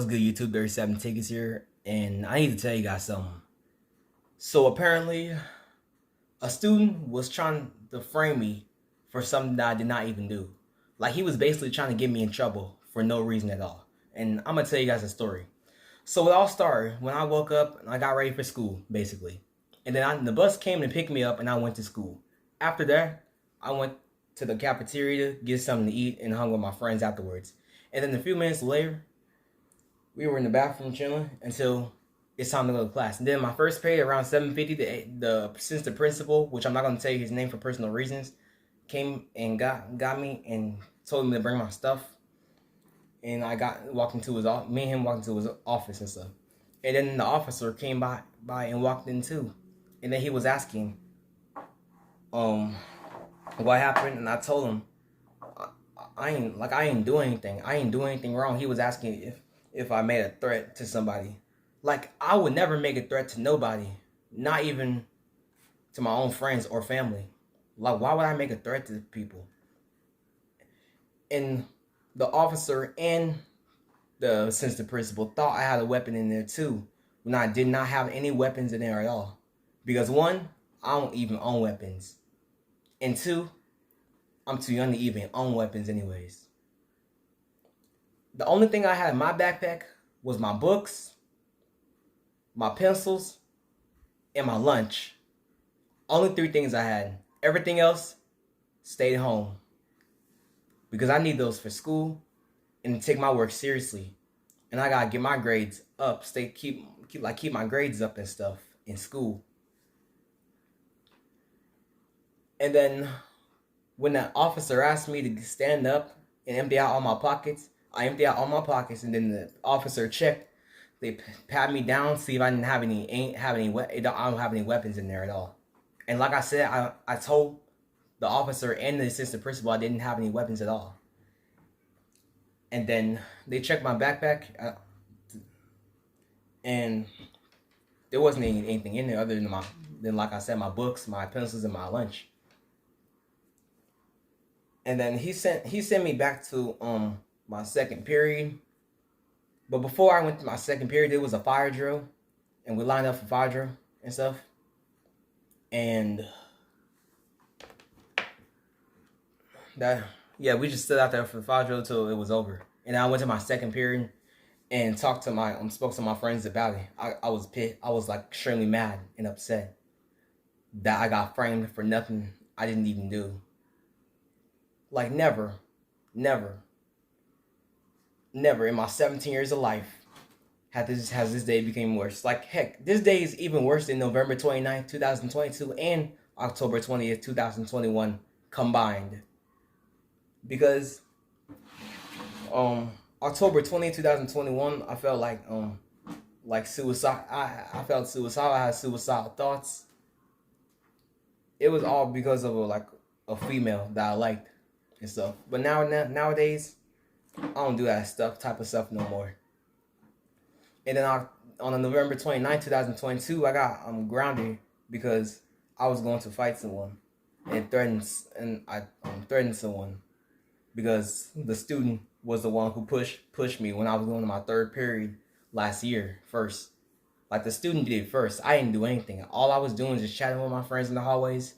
What's good, YouTube? 37 Tickets here, and I need to tell you guys something. So apparently, a student was trying to frame me for something that I did not even do. Like, he was basically trying to get me in trouble for no reason at all. And I'm gonna tell you guys a story. So it all started when I woke up and I got ready for school, basically. And then the bus came to pick me up, and I went to school. After that, I went to the cafeteria to get something to eat and hung with my friends afterwards. And then a few minutes later, we were in the bathroom chilling until it's time to go to class. And then my first period around 7:50, the assistant principal, which I'm not going to tell you his name for personal reasons, came and got me and told me to bring my stuff. And I walked into his office. Me and him walked into his office and stuff. And then the officer came by and walked in too. And then he was asking, what happened? And I told him, I ain't doing anything. I ain't doing anything wrong. He was asking if I made a threat to somebody. Like, I would never make a threat to nobody, not even to my own friends or family. Like, why would I make a threat to people? And the officer and the assistant principal thought I had a weapon in there too, when I did not have any weapons in there at all. Because one, I don't even own weapons. And two, I'm too young to even own weapons anyways. The only thing I had in my backpack was my books, my pencils, and my lunch. Only three things I had. Everything else stayed home. Because I need those for school and to take my work seriously. And I gotta get my grades up, keep my grades up and stuff in school. And then when that officer asked me to stand up and empty out all my pockets, I emptied out all my pockets, and then the officer checked. They pat me down, see if I didn't have any, I don't have any weapons in there at all. And like I said, I told the officer and the assistant principal I didn't have any weapons at all. And then they checked my backpack, and there wasn't anything in there other than like I said, my books, my pencils, and my lunch. And then he sent me back to my second period. But before I went to my second period, there was a fire drill, and we lined up for fire drill and stuff. And we just stood out there for the fire drill till it was over. And I went to my second period and spoke to my friends about it. I was pissed. I was like extremely mad and upset that I got framed for nothing I didn't even do. Like, never in my 17 years of life has this day became worse. Like, heck, this day is even worse than November 29th, 2022 and October 20th, 2021 combined. Because October 20th, 2021, I felt like suicide. I felt suicidal. I had suicidal thoughts. It was all because of a female that I liked and stuff. But nowadays, I don't do that type of stuff no more. And then on November 29th, 2022, I got grounded because I was going to fight someone and I threatened someone because the student was the one who pushed me when I was going to my third period last year first. Like, the student did it first. I didn't do anything. All I was doing was just chatting with my friends in the hallways.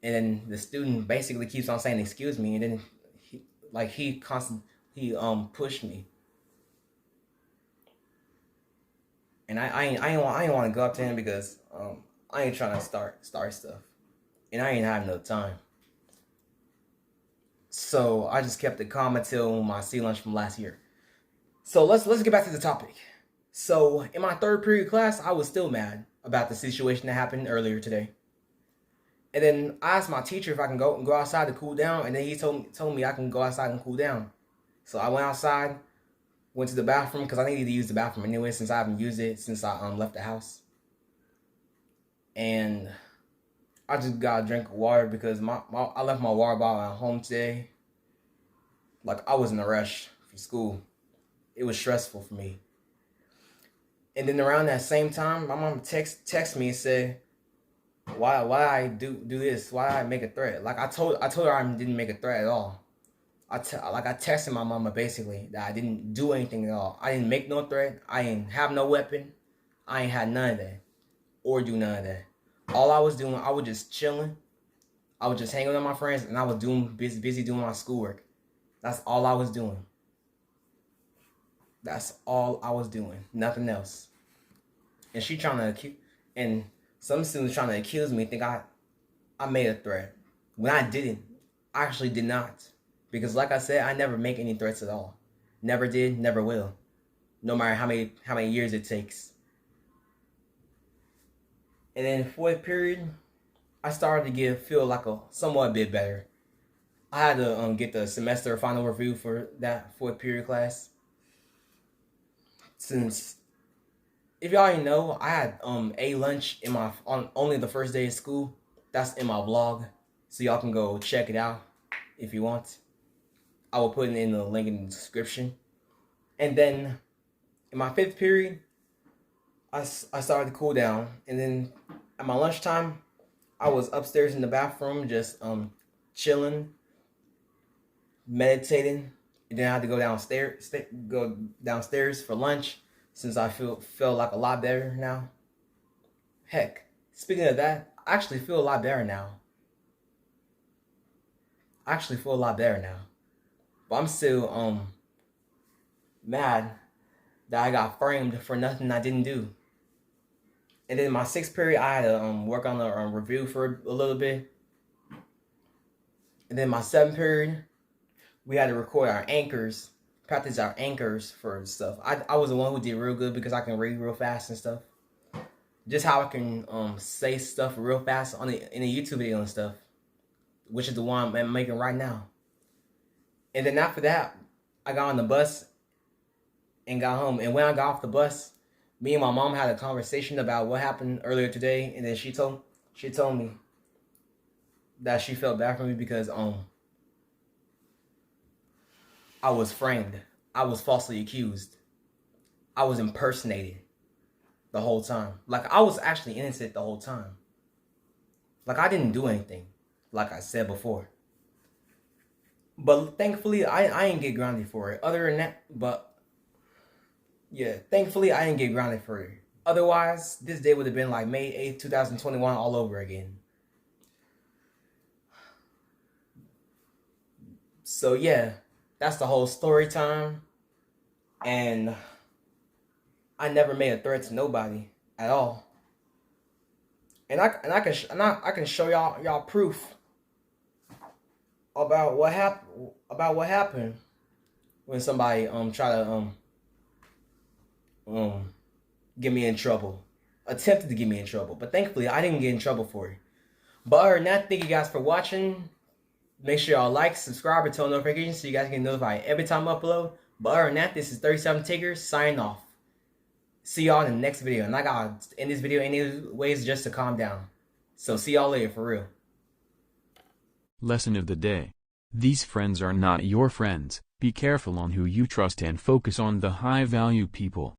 And then the student basically keeps on saying excuse me, and then he pushed me. And I ain't want to go up to him because I ain't trying to start stuff, and I ain't have no time. So I just kept it calm until my sea lunch from last year. So let's get back to the topic. So in my third period class, I was still mad about the situation that happened earlier today. And then I asked my teacher if I can go outside to cool down, and then he told me I can go outside and cool down. So I went outside, went to the bathroom because I needed to use the bathroom anyway since I haven't used it since I left the house. And I just got a drink of water because I left my water bottle at home today. Like, I was in a rush for school. It was stressful for me. And then around that same time, my mom text me and said, why I do this? Why I make a threat? Like, I told her I didn't make a threat at all. I texted my mama basically that I didn't do anything at all. I didn't make no threat. I didn't have no weapon. I ain't had none of that or do none of that. All I was doing, I was just chilling. I was just hanging with my friends, and I was busy doing my schoolwork. That's all I was doing. That's all I was doing. Nothing else. And she trying to accuse, and some students trying to accuse me, think I made a threat when I didn't. I actually did not, because like I said, I never make any threats at all. Never did, never will. No matter how many years it takes. And then fourth period, I started to feel like a somewhat bit better. I had to get the semester final review for that fourth period class. Since if y'all didn't know, I had a lunch in my on only the first day of school. That's in my vlog, so y'all can go check it out if you want. I will put it in the link in the description. And then in my fifth period, I started to cool down, and then at my lunchtime, I was upstairs in the bathroom just chilling, meditating, and then I had to go downstairs for lunch since I felt like a lot better now. Heck, speaking of that, I actually feel a lot better now. But I'm still mad that I got framed for nothing I didn't do. And then my sixth period, I had to work on a review for a little bit. And then my seventh period, we had to record our anchors, practice our anchors for stuff. I was the one who did real good because I can read real fast and stuff. Just how I can say stuff real fast in a YouTube video and stuff, which is the one I'm making right now. And then after that, I got on the bus and got home. And when I got off the bus, me and my mom had a conversation about what happened earlier today, and then she told me that she felt bad for me because I was framed. I was falsely accused. I was impersonated the whole time. Like I was actually innocent the whole time. Like I didn't do anything, like I said before. But thankfully I didn't get grounded for it. Other than that, yeah, thankfully I didn't get grounded for it. Otherwise, this day would have been like May 8th, 2021 all over again. So yeah, that's the whole story time. And I never made a threat to nobody at all. And I can show y'all proof about what happened when somebody try to get me in trouble, attempted to get me in trouble, but thankfully I didn't get in trouble for it. But other than that, thank you guys for watching. Make sure y'all like, subscribe, and turn notifications so you guys can get notified every time I upload. But other than that, this is 37 Takers signing off. See y'all in the next video. And I gotta end this video any ways just to calm down. So see y'all later for real. Lesson of the day. These friends are not your friends. Be careful on who you trust and focus on the high-value people.